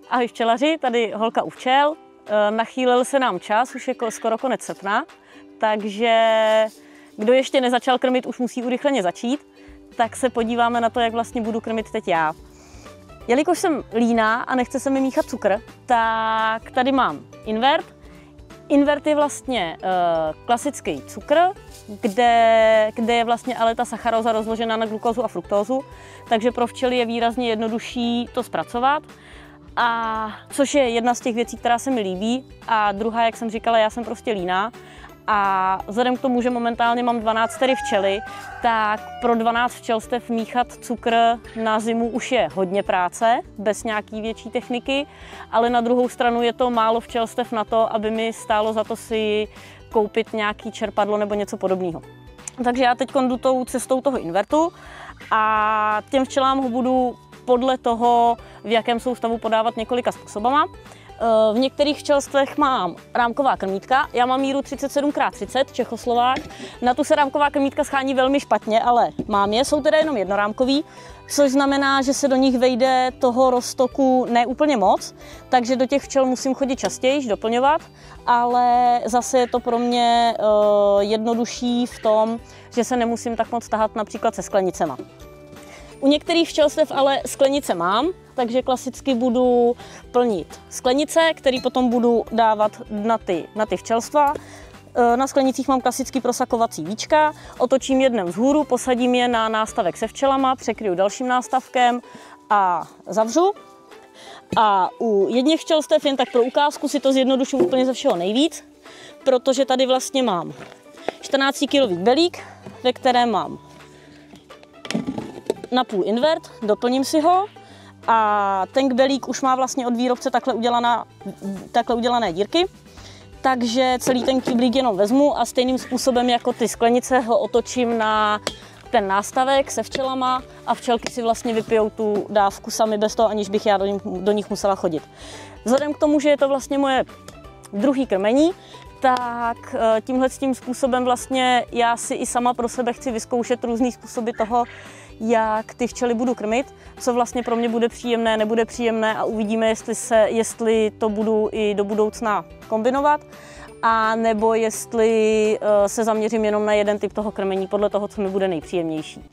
Ahoj včelaři, tady holka u včel. Nachýlil se nám čas, už je skoro konec srpna, takže kdo ještě nezačal krmit, už musí urychleně začít. Tak se podíváme na to, jak vlastně budu krmit teď já. Jelikož jsem líná a nechce se mi míchat cukr, tak tady mám invert. Invert je vlastně klasický cukr, kde je vlastně ale ta sacharóza rozložená na glukózu a fruktózu, takže pro včely je výrazně jednodušší to zpracovat. A což je jedna z těch věcí, která se mi líbí. A druhá, jak jsem říkala, já jsem prostě líná. A vzhledem k tomu, že momentálně mám 12 včely, tak pro 12 včelstev míchat cukr na zimu už je hodně práce, bez nějaký větší techniky, ale na druhou stranu je to málo včelstev na to, aby mi stálo za to si koupit nějaký čerpadlo nebo něco podobného. Takže já teď jdu tou cestou toho invertu a těm včelám ho budu podle toho, v jakém jsou stavu, podávat několika způsobama. V některých včelstvech mám rámková krmítka, já mám míru 37×30 Čechoslovák. Na tu se rámková krmítka schání velmi špatně, ale mám je, jsou teda jenom jednorámkový, což znamená, že se do nich vejde toho roztoku ne úplně moc, takže do těch včel musím chodit častěji, doplňovat, ale zase je to pro mě jednodušší v tom, že se nemusím tak moc tahat například se sklenicema. U některých včelstev ale sklenice mám, takže klasicky budu plnit sklenice, které potom budu dávat na ty včelstva. Na sklenicích mám klasický prosakovací víčka, otočím jednem vzhůru, posadím je na nástavek se včelama, překryju dalším nástavkem a zavřu. A u jedněch včelstev, jen tak pro ukázku, si to zjednoduším úplně ze všeho nejvíc, protože tady vlastně mám 14-kilový belík, ve kterém mám napůl invert, doplním si ho a ten belík už má vlastně od výrobce takhle udělané dírky, takže celý ten kyblík jenom vezmu a stejným způsobem jako ty sklenice ho otočím na ten nástavek se včelama a včelky si vlastně vypijou tu dávku sami bez toho, aniž bych já do nich musela chodit. Vzhledem k tomu, že je to vlastně moje druhý krmení, tak tímhle způsobem vlastně já si i sama pro sebe chci vyzkoušet různý způsoby toho, jak ty včely budu krmit, co vlastně pro mě bude příjemné, nebude příjemné a uvidíme, jestli to budu i do budoucna kombinovat, a nebo jestli se zaměřím jenom na jeden typ toho krmení podle toho, co mi bude nejpříjemnější.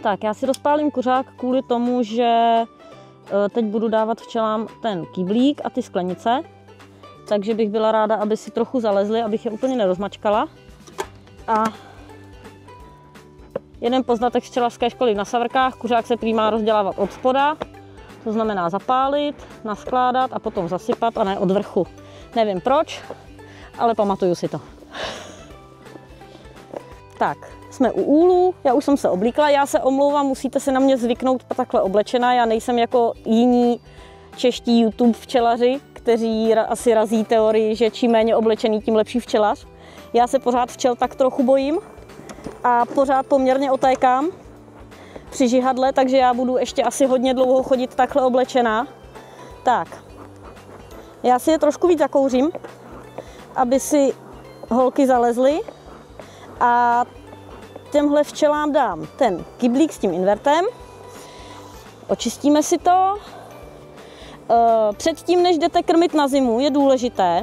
Tak, já si rozpálím kuřák kvůli tomu, že teď budu dávat včelám ten kyblík a ty sklenice, takže bych byla ráda, aby si trochu zalezly, abych je úplně nerozmačkala. A jeden poznatek z včelařské školy na Savrkách, kuřák se prý má rozdělávat od spoda, to znamená zapálit, naskládat a potom zasypat a ne od vrchu. Nevím proč, ale pamatuju si to. Tak, jsme u úlu, já už jsem se oblíkla, já se omlouvám, musíte si na mě zvyknout takhle oblečená, já nejsem jako jiní čeští YouTube včelaři, kteří asi razí teorii, že čím méně oblečený, tím lepší včelař. Já se pořád včel tak trochu bojím a pořád poměrně otékám při žihadle, takže já budu ještě asi hodně dlouho chodit takhle oblečená. Tak, já si je trošku víc zakouřím, aby si holky zalezly. A těmhle včelám dám ten kyblík s tím invertem. Očistíme si to. Předtím, než jdete krmit na zimu, je důležité,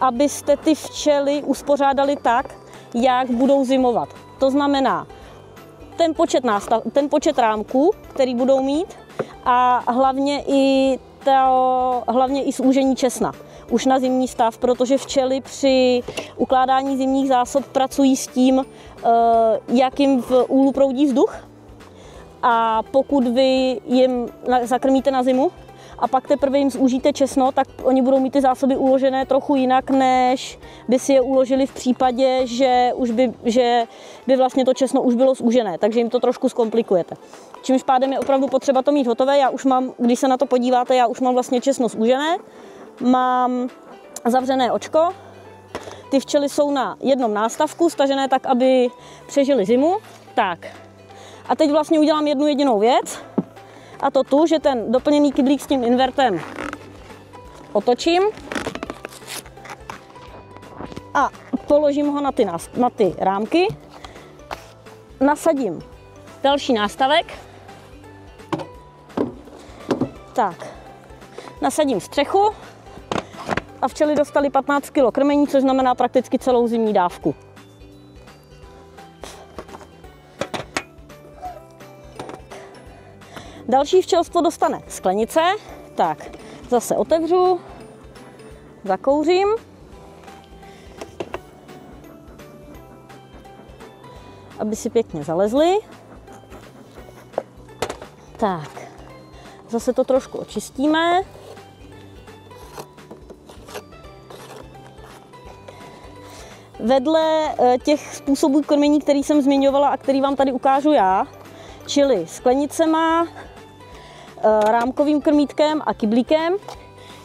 abyste ty včely uspořádali tak, jak budou zimovat. To znamená, ten počet rámků, který budou mít, a hlavně i zúžení česna už na zimní stav, protože včely při ukládání zimních zásob pracují s tím, jak jim v úlu proudí vzduch. A pokud vy jim zakrmíte na zimu a pak teprve jim zúžíte česno, tak oni budou mít ty zásoby uložené trochu jinak, než by si je uložili v případě, že by vlastně to česno už bylo zúžené, takže jim to trošku zkomplikujete. Čímž pádem je opravdu potřeba to mít hotové. Já už mám, když se na to podíváte, já už mám vlastně česno zúžené, mám zavřené očko, ty včely jsou na jednom nástavku, stažené tak, aby přežily zimu. Tak. A teď vlastně udělám jednu jedinou věc, a to tu, že ten doplněný kyblík s tím invertem otočím a položím ho na ty rámky, nasadím další nástavek, tak, nasadím střechu a včely dostaly 15 kg krmení, což znamená prakticky celou zimní dávku. Další včelstvo dostane sklenice, tak zase otevřu, zakouřím, aby si pěkně zalezly. Tak, zase to trošku očistíme. Vedle těch způsobů krmení, který jsem zmiňovala a který vám tady ukážu já, čili sklenicema, rámkovým krmítkem a kyblíkem,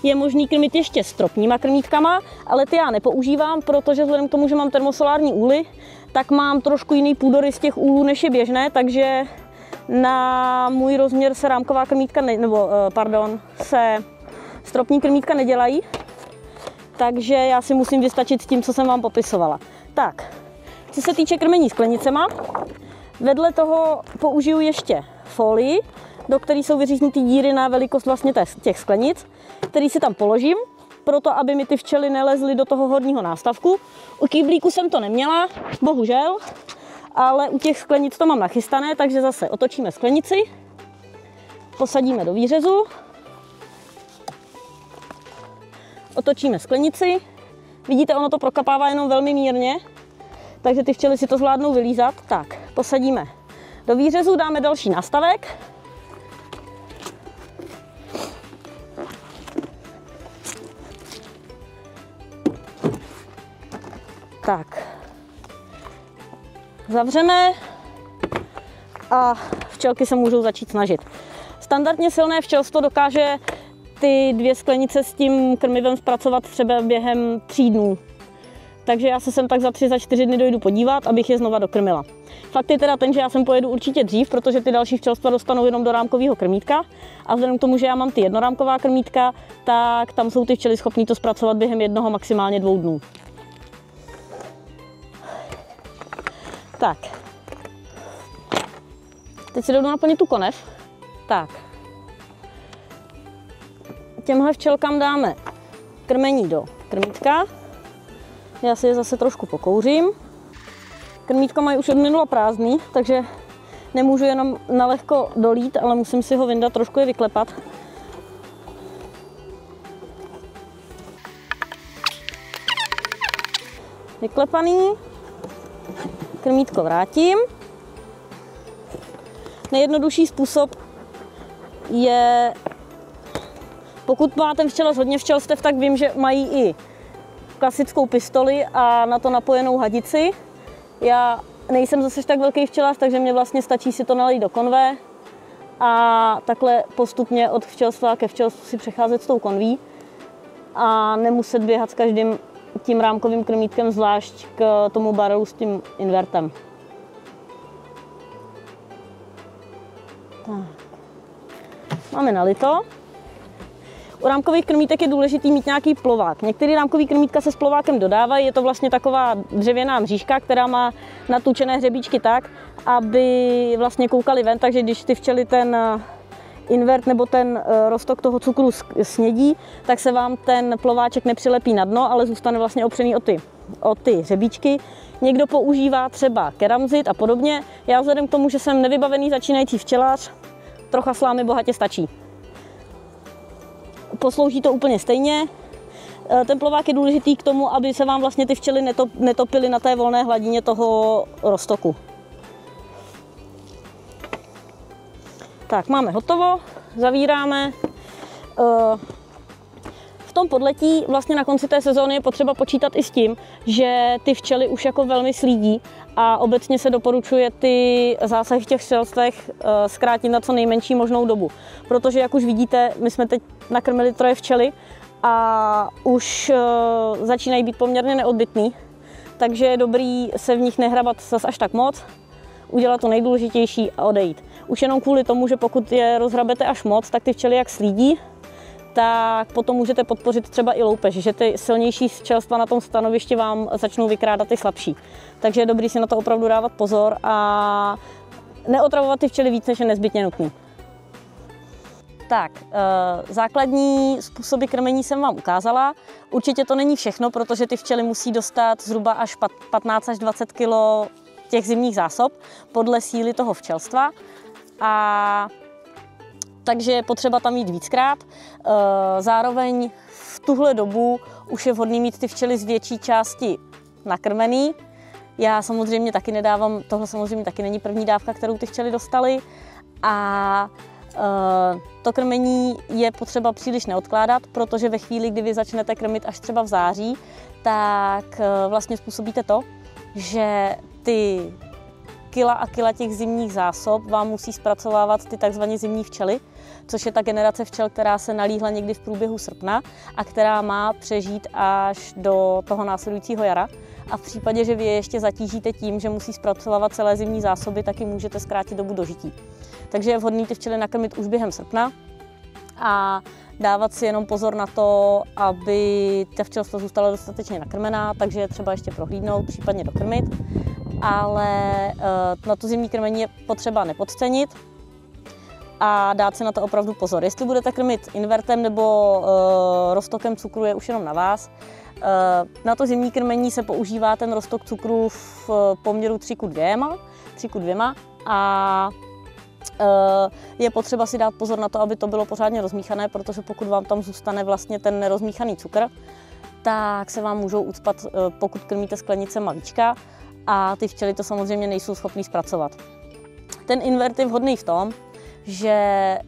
je možný krmit ještě stropníma krmítkama, ale ty já nepoužívám, protože vzhledem k tomu, že mám termosolární úly, tak mám trošku jiný půdorys těch úlů, než je běžné, takže na můj rozměr se rámková krmítka, se stropní krmítka nedělají, takže já si musím vystačit s tím, co jsem vám popisovala. Tak, co se týče krmení sklenicema, vedle toho použiju ještě folii, do které jsou vyříznuty díry na velikost vlastně těch sklenic, který si tam položím, proto aby mi ty včely nelezly do toho horního nástavku. U kyblíku jsem to neměla, bohužel, ale u těch sklenic to mám nachystané, takže zase otočíme sklenici, posadíme do výřezu, otočíme sklenici, vidíte, ono to prokapává jenom velmi mírně, takže ty včely si to zvládnou vylízat. Tak, posadíme do výřezu, dáme další nástavek. Tak, zavřeme a včelky se můžou začít snažit. Standardně silné včelstvo dokáže ty 2 sklenice s tím krmivem zpracovat třeba během 3 dnů. Takže já se sem tak za 3–4 dny dojdu podívat, abych je znova dokrmila. Fakt je teda ten, že já sem pojedu určitě dřív, protože ty další včelstva dostanou jenom do rámkového krmítka. A vzhledem k tomu, že já mám ty jednorámková krmítka, tak tam jsou ty včely schopný to zpracovat během 1, maximálně 2 dnů. Tak, teď si jdu naplnit tu konev. Tak, těmhle včelkám dáme krmení do krmítka. Já si je zase trošku pokouřím. Krmítko mají už od minula prázdný, takže nemůžu jenom nalehko dolít, ale musím si ho vyndat, trošku je vyklepat. Vyklepaný. Krmítko vrátím. Nejjednodušší způsob je, pokud máte včela z hodně včelstev, tak vím, že mají i klasickou pistoli a na to napojenou hadici. Já nejsem zase tak velký včelař, takže mě vlastně stačí si to nalít do konve a takhle postupně od včelstva ke včelstvu si přecházet s tou konví a nemuset běhat s každým tím rámkovým krmítkem, zvlášť k tomu barelu s tím invertem. Tak. Máme nalito. U rámkových krmítek je důležité mít nějaký plovák. Některé rámkové krmítka se s plovákem dodávají, je to vlastně taková dřevěná mřížka, která má natučené hřebíčky tak, aby vlastně koukaly ven, takže když ty včely ten invert nebo ten roztok toho cukru snědí, tak se vám ten plováček nepřilepí na dno, ale zůstane vlastně opřený o ty o ty hřebíčky. Někdo používá třeba keramzit a podobně. Já vzhledem k tomu, že jsem nevybavený začínající včelař, trocha slámy bohatě stačí. Poslouží to úplně stejně. Ten plovák je důležitý k tomu, aby se vám vlastně ty včely netopily na té volné hladině toho roztoku. Tak, máme hotovo, zavíráme. V tom podletí vlastně na konci té sezóny je potřeba počítat i s tím, že ty včely už jako velmi slídí a obecně se doporučuje ty zásahy v těch včelstvech zkrátit na co nejmenší možnou dobu. Protože jak už vidíte, my jsme teď nakrmili 3 včely a už začínají být poměrně neodbytný, takže je dobrý se v nich nehrabat zas až tak moc, udělat to nejdůležitější a odejít. Už jenom kvůli tomu, že pokud je rozhrabete až moc, tak ty včely jak slídí, tak potom můžete podpořit třeba i loupež, že ty silnější včelstva na tom stanovišti vám začnou vykrádat ty slabší. Takže je dobrý si na to opravdu dávat pozor a neotravovat ty včely víc, než je nezbytně nutný. Tak, základní způsoby krmení jsem vám ukázala. Určitě to není všechno, protože ty včely musí dostat zhruba až 15 až 20 kg těch zimních zásob podle síly toho včelstva. Takže je potřeba tam jít víckrát. Zároveň v tuhle dobu už je vhodný mít ty včely z větší části nakrmený. Já samozřejmě taky nedávám, tohle samozřejmě taky není první dávka, kterou ty včely dostaly. A to krmení je potřeba příliš neodkládat, protože ve chvíli, kdy vy začnete krmit až třeba v září, tak vlastně způsobíte to, že ty kila a kila těch zimních zásob vám musí zpracovávat ty takzvané zimní včely, což je ta generace včel, která se nalíhla někdy v průběhu srpna a která má přežít až do toho následujícího jara. A v případě, že vy je ještě zatížíte tím, že musí zpracovávat celé zimní zásoby, taky můžete zkrátit dobu dožití. Takže je vhodné ty včely nakrmit už během srpna a dávat si jenom pozor na to, aby ta včelstva zůstala dostatečně nakrmená, takže je třeba ještě prohlídnout, případně dokrmit. Ale na to zimní krmení je potřeba nepodcenit a dát si na to opravdu pozor. Jestli budete krmit invertem nebo roztokem cukru, je už jenom na vás. Na to zimní krmení se používá ten roztok cukru v poměru 3:2 a je potřeba si dát pozor na to, aby to bylo pořádně rozmíchané, protože pokud vám tam zůstane vlastně ten nerozmíchaný cukr, tak se vám můžou ucpat, pokud krmíte sklenicema víčka, a ty včely to samozřejmě nejsou schopný zpracovat. Ten invert je vhodný v tom, že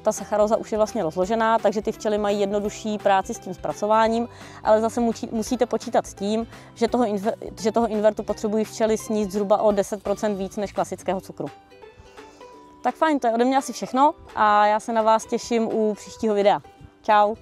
ta sacharóza už je vlastně rozložená, takže ty včely mají jednodušší práci s tím zpracováním, ale zase musíte počítat s tím, že toho invertu potřebují včely sníst zhruba o 10% víc než klasického cukru. Tak fajn, to je ode mě asi všechno a já se na vás těším u příštího videa. Čau!